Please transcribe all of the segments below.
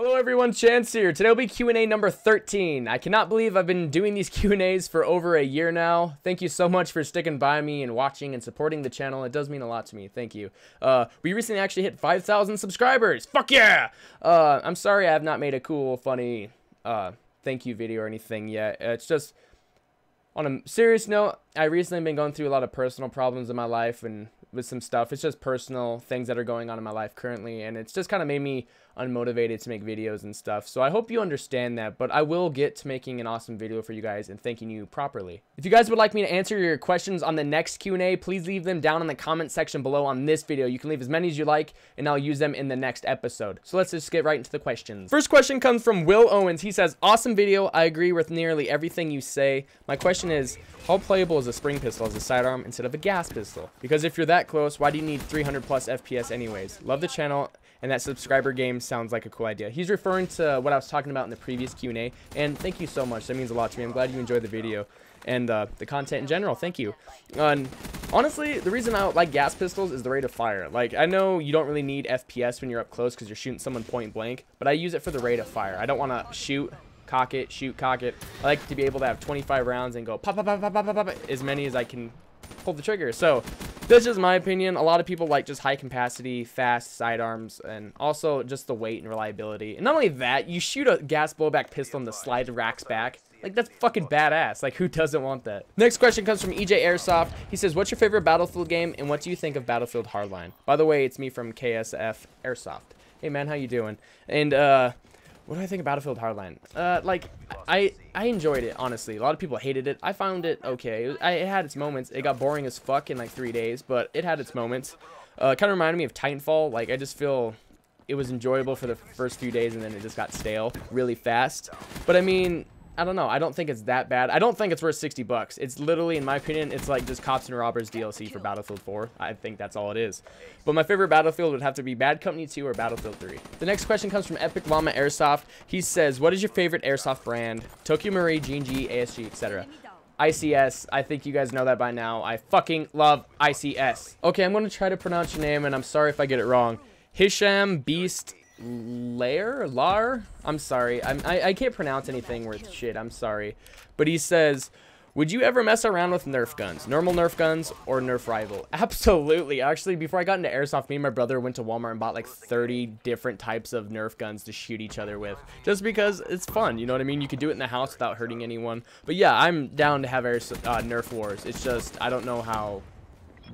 Hello everyone, Chance here. Today will be Q&A number 13. I cannot believe I've been doing these Q&As for over a year now. Thank you so much for sticking by me and watching and supporting the channel. It does mean a lot to me. Thank you. We recently actually hit 5,000 subscribers. Fuck yeah! I'm sorry I have not made a cool, funny thank you video or anything yet. It's just, on a serious note, I recently been going through a lot of personal problems in my life and with some stuff. It's just personal things that are going on in my life currently, and it's just kind of made me unmotivated to make videos and stuff. So I hope you understand that, but I will get to making an awesome video for you guys and thanking you properly. If you guys would like me to answer your questions on the next Q&A, please leave them down in the comment section below on this video. You can leave as many as you like, and I'll use them in the next episode. So let's just get right into the questions. First question comes from Will Owens. He says, awesome video. I agree with nearly everything you say. My question is, how playable is a spring pistol as a sidearm instead of a gas pistol? Because if you're that close, why do you need 300 plus FPS anyways? Love the channel, and that subscriber game sounds like a cool idea. He's referring to what I was talking about in the previous Q&A, and thank you so much. That means a lot to me. I'm glad you enjoyed the video and the content in general. Thank you. Honestly, the reason I don't like gas pistols is the rate of fire. Like, I know you don't really need FPS when you're up close because you're shooting someone point blank, but I use it for the rate of fire. I don't want to shoot, cock it, shoot, cock it. I like to be able to have 25 rounds and go pop, pop, pop, pop, pop, pop, pop, as many as I can pull the trigger. So that's just my opinion. A lot of people like just high capacity, fast sidearms, and also just the weight and reliability. And not only that, you shoot a gas blowback pistol and the slide racks back. Like, that's fucking badass. Like, who doesn't want that? Next question comes from EJ Airsoft. He says, what's your favorite Battlefield game, and what do you think of Battlefield Hardline? By the way, it's me from KSF Airsoft. Hey, man, how you doing? And, what do I think of Battlefield Hardline? Like, I enjoyed it, honestly. A lot of people hated it. I found it okay. It had its moments. It got boring as fuck in, like, 3 days, but it had its moments. Kind of reminded me of Titanfall. Like, I just feel it was enjoyable for the first few days, and then it just got stale really fast. But, I mean, I don't know. I don't think it's that bad. I don't think it's worth 60 bucks. It's literally, in my opinion, it's like just Cops and Robbers DLC for Battlefield 4. I think that's all it is. But my favorite Battlefield would have to be Bad Company 2 or Battlefield 3. The next question comes from Epic Llama Airsoft. He says, what is your favorite airsoft brand? Tokyo Marine, G&G, ASG, etc. ICS. I think you guys know that by now. I fucking love ICS. Okay, I'm going to try to pronounce your name, and I'm sorry if I get it wrong. Hisham Beast Lar? I'm sorry. I can't pronounce anything worth shit. I'm sorry. But he says, would you ever mess around with Nerf guns? Normal Nerf guns or Nerf rival? Absolutely. Actually, before I got into airsoft, me and my brother went to Walmart and bought like 30 different types of Nerf guns to shoot each other with. Just because it's fun, you know what I mean? You could do it in the house without hurting anyone. But yeah, I'm down to have Nerf wars. It's just, I don't know how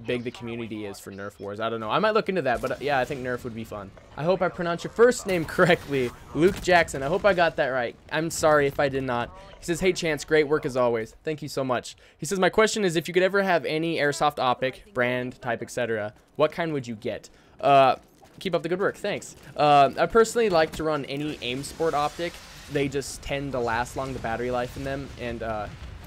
big the community is for Nerf wars. I don't know. I might look into that, but yeah, I think Nerf would be fun. I hope I pronounced your first name correctly. Luke Jackson. I hope I got that right. I'm sorry if I did not. He says, hey Chance, great work as always. Thank you so much. He says, my question is, if you could ever have any airsoft Opik, brand, type, etc., what kind would you get? Keep up the good work. Thanks. I personally like to run any aim sport optic. They just tend to last long, the battery life in them, and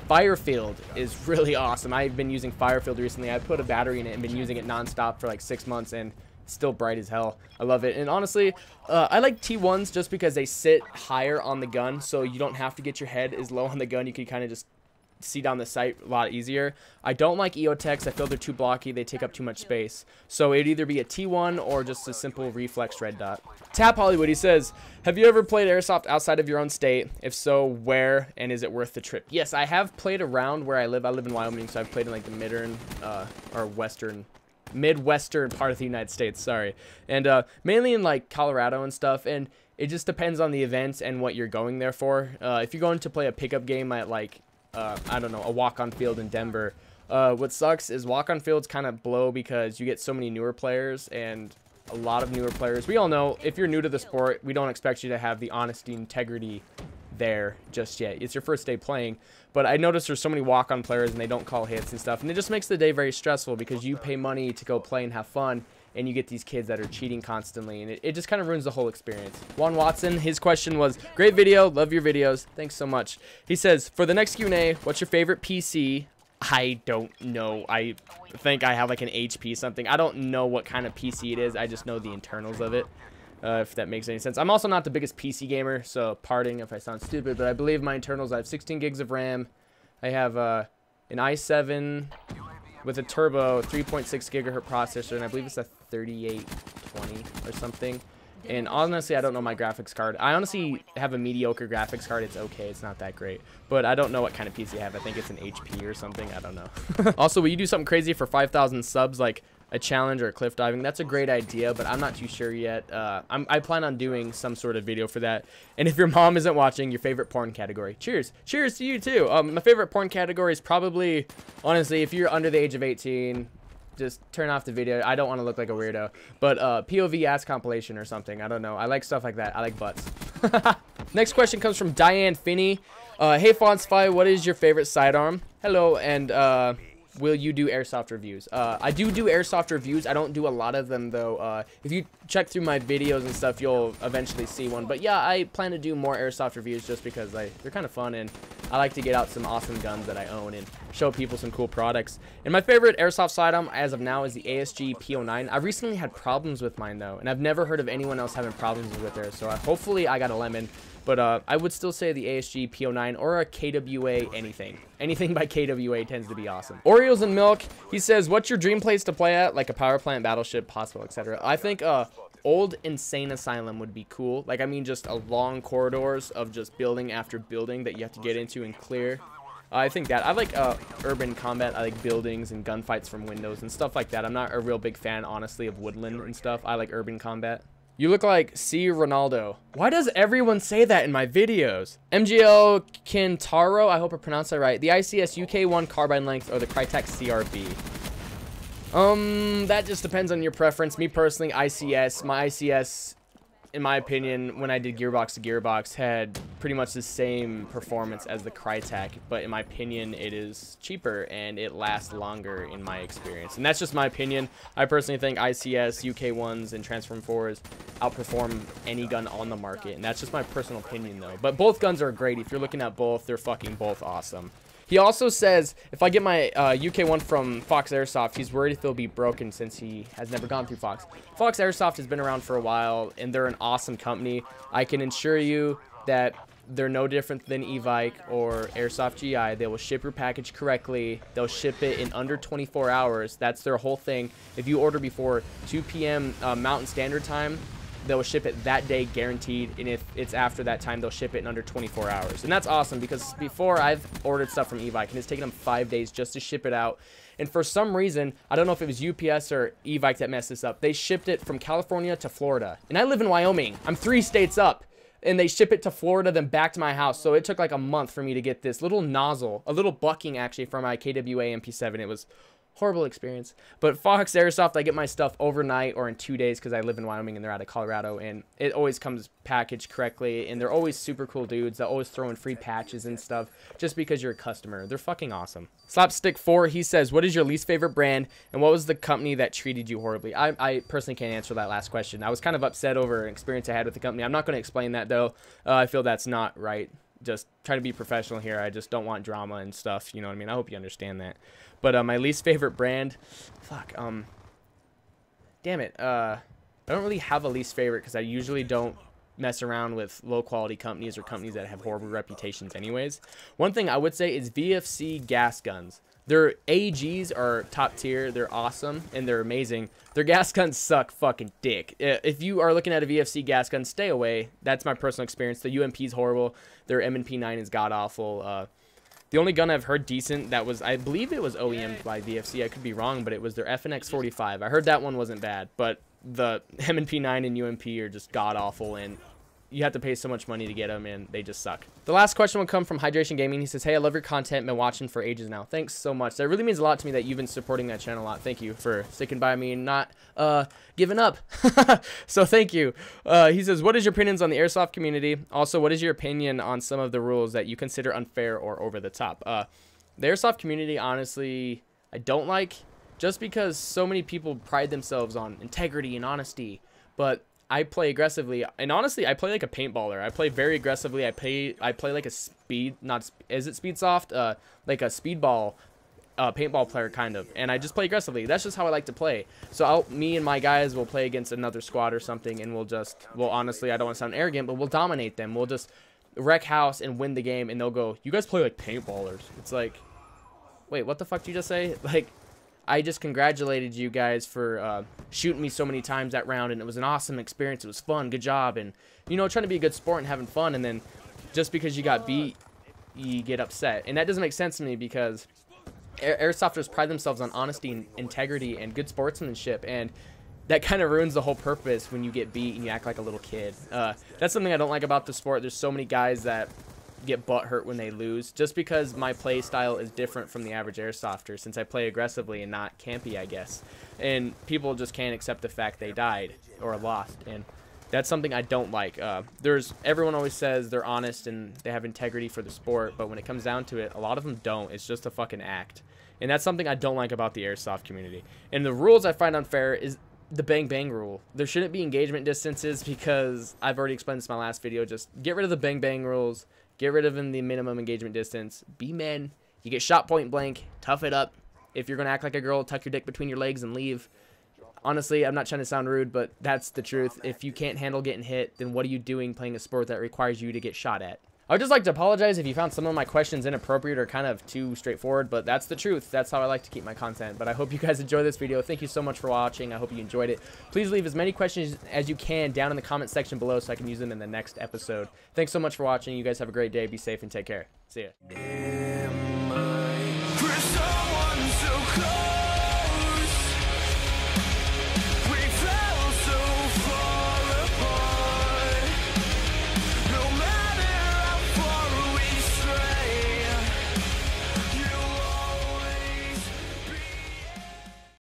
Firefield is really awesome. I've been using Firefield recently. I put a battery in it and been using it nonstop for like 6 months, and it's still bright as hell. I love it. And honestly, I like T1s just because they sit higher on the gun, so you don't have to get your head as low on the gun. You can kind of just see down the sight a lot easier. I don't like EOTechs. I feel they're too blocky. They take up too much space. So it'd either be a T1 or just a simple reflex red dot. Tap Hollywood, he says, have you ever played airsoft outside of your own state? If so, where, and is it worth the trip? Yes, I have played around where I live. I live in Wyoming, so I've played in like the midwestern part of the United States, sorry. And mainly in like Colorado and stuff, and it just depends on the events and what you're going there for. If you're going to play a pickup game at like I don't know, a walk-on field in Denver. What sucks is walk-on fields kind of blow because you get so many newer players, and a lot of newer players. We all know if you're new to the sport, we don't expect you to have the honesty and integrity there just yet. It's your first day playing, but I noticed there's so many walk-on players and they don't call hits and stuff, and it just makes the day very stressful because you pay money to go play and have fun, and you get these kids that are cheating constantly, and it just kind of ruins the whole experience. Juan Watson, his question was, great video, love your videos, thanks so much. He says, for the next Q&A, what's your favorite PC? I don't know. I think I have like an HP something. I don't know what kind of PC it is. I just know the internals of it, if that makes any sense. I'm also not the biggest PC gamer, so pardon if I sound stupid, but I believe my internals, I have 16 gigs of RAM. I have an i7 with a turbo 3.6 gigahertz processor, and I believe it's a 3820 or something. And honestly, I don't know my graphics card. I honestly have a mediocre graphics card. It's okay. It's not that great. But I don't know what kind of PC I have. I think it's an HP or something. I don't know. Also, will you do something crazy for 5,000 subs, like a challenge or cliff diving? That's a great idea, but I'm not too sure yet. I plan on doing some sort of video for that. And if your mom isn't watching, your favorite porn category. Cheers. Cheers to you, too. My favorite porn category is probably, honestly, if you're under the age of 18... just turn off the video. I don't want to look like a weirdo. But POV ass compilation or something. I don't know. I like stuff like that. I like butts. Next question comes from Diane Finney. Hey Faunceify, what is your favorite sidearm? Hello, and will you do airsoft reviews? I do airsoft reviews. I don't do a lot of them though. If you check through my videos and stuff, you'll eventually see one. But yeah, I plan to do more airsoft reviews just because they're kind of fun, and I like to get out some awesome guns that I own and show people some cool products. And my favorite airsoft sidearm as of now is the ASG-P09. I've recently had problems with mine though, and I've never heard of anyone else having problems with it. So hopefully I got a lemon. But I would still say the ASG-P09 or a KWA anything. Anything by KWA tends to be awesome. Oreos and Milk, he says, what's your dream place to play at? Like a power plant, battleship, hospital, etc. I think old insane asylum would be cool. Like, I mean, just a long corridors of just building after building that you have to get into and clear. I think that. I like urban combat. I like buildings and gunfights from windows and stuff like that. I'm not a real big fan, honestly, of woodland and stuff. I like urban combat. You look like C. Ronaldo. Why does everyone say that in my videos? MGL Kintaro, I hope I pronounced that right. The ICS UK1 carbine length or the Krytac CRB? That just depends on your preference. Me personally, ICS. My ICS, in my opinion, when I did gearbox to gearbox, had pretty much the same performance as the Krytac, but in my opinion, it is cheaper and it lasts longer in my experience. And that's just my opinion. I personally think ICS, UK1s, and Transform 4s outperform any gun on the market, and that's just my personal opinion though. But both guns are great. If you're looking at both, they're fucking both awesome. He also says, if I get my UK1 from Fox Airsoft, he's worried if it'll be broken since he has never gone through Fox. Fox Airsoft has been around for a while, and they're an awesome company. I can assure you that they're no different than Evike or Airsoft GI. They will ship your package correctly. They'll ship it in under 24 hours. That's their whole thing. If you order before 2 p.m. Mountain Standard Time, they'll ship it that day guaranteed, and if it's after that time, they'll ship it in under 24 hours. And that's awesome because before I've ordered stuff from Evike and it's taken them 5 days just to ship it out. And for some reason, I don't know if it was UPS or Evike that messed this up, they shipped it from California to Florida. And I live in Wyoming. I'm 3 states up. And they ship it to Florida, then back to my house. So it took like a month for me to get this little nozzle, a little bucking actually, from my KWA MP7. It was horrible experience. But Fox Airsoft, I get my stuff overnight or in 2 days because I live in Wyoming and they're out of Colorado, and it always comes packaged correctly, and they're always super cool dudes. They'll always throw in free patches and stuff just because you're a customer. They're fucking awesome. Slapstick4, he says, what is your least favorite brand and what was the company that treated you horribly? I personally can't answer that last question. I was kind of upset over an experience I had with the company. I'm not going to explain that though. I feel that's not right. Just try to be professional here. I just don't want drama and stuff, you know what I mean? I hope you understand that. But my least favorite brand, fuck, damn it, I don't really have a least favorite because I usually don't mess around with low quality companies or companies that have horrible reputations anyways. One thing I would say is VFC gas guns. Their AGs are top tier, they're awesome, and they're amazing. Their gas guns suck fucking dick. If you are looking at a VFC gas gun, stay away. That's my personal experience. The UMP is horrible. Their M&P9 is god-awful. The only gun I've heard decent that was, I believe it was OEM'd by VFC, I could be wrong, but it was their FNX45. I heard that one wasn't bad, but the M&P9 and UMP are just god-awful, and you have to pay so much money to get them, and they just suck. The last question will come from Hydration Gaming. He says, hey, I love your content. Been watching for ages now. Thanks so much. That really means a lot to me that you've been supporting that channel a lot. Thank you for sticking by me and not giving up. So thank you. He says, what is your opinions on the airsoft community? Also, what is your opinion on some of the rules that you consider unfair or over the top? The airsoft community, honestly, I don't like, just because so many people pride themselves on integrity and honesty, but I play aggressively, and honestly, I play like a paintballer. I play very aggressively. I play like a is it speed soft? Like a speedball paintball player kind of, and I just play aggressively. That's just how I like to play. So me and my guys will play against another squad or something, and well, honestly, I don't want to sound arrogant, but we'll dominate them. We'll just wreck house and win the game, and they'll go, you guys play like paintballers. It's like, wait, what the fuck did you just say? Like, I just congratulated you guys for shooting me so many times that round, and it was an awesome experience. It was fun, good job, and you know, trying to be a good sport and having fun, and then just because you got beat, you get upset. And that doesn't make sense to me, because airsofters pride themselves on honesty and integrity and good sportsmanship, and that kind of ruins the whole purpose when you get beat and you act like a little kid. That's something I don't like about the sport. There's so many guys that get butthurt when they lose, just because my play style is different from the average airsofter, since I play aggressively and not campy, I guess. And people just can't accept the fact they died or lost, and that's something I don't like. Everyone always says they're honest and they have integrity for the sport, but when it comes down to it, a lot of them don't. It's just a fucking act. And that's something I don't like about the airsoft community. And the rules I find unfair is the bang bang rule. There shouldn't be engagement distances, because I've already explained this in my last video. Just get rid of the bang bang rules. Get rid of the minimum engagement distance. Be men. You get shot point blank. Tough it up. If you're going to act like a girl, tuck your dick between your legs and leave. Honestly, I'm not trying to sound rude, but that's the truth. If you can't handle getting hit, then what are you doing playing a sport that requires you to get shot at? I would just like to apologize if you found some of my questions inappropriate or kind of too straightforward, but that's the truth. That's how I like to keep my content. But I hope you guys enjoy this video. Thank you so much for watching. I hope you enjoyed it. Please leave as many questions as you can down in the comment section below so I can use them in the next episode. Thanks so much for watching. You guys have a great day. Be safe and take care. See ya.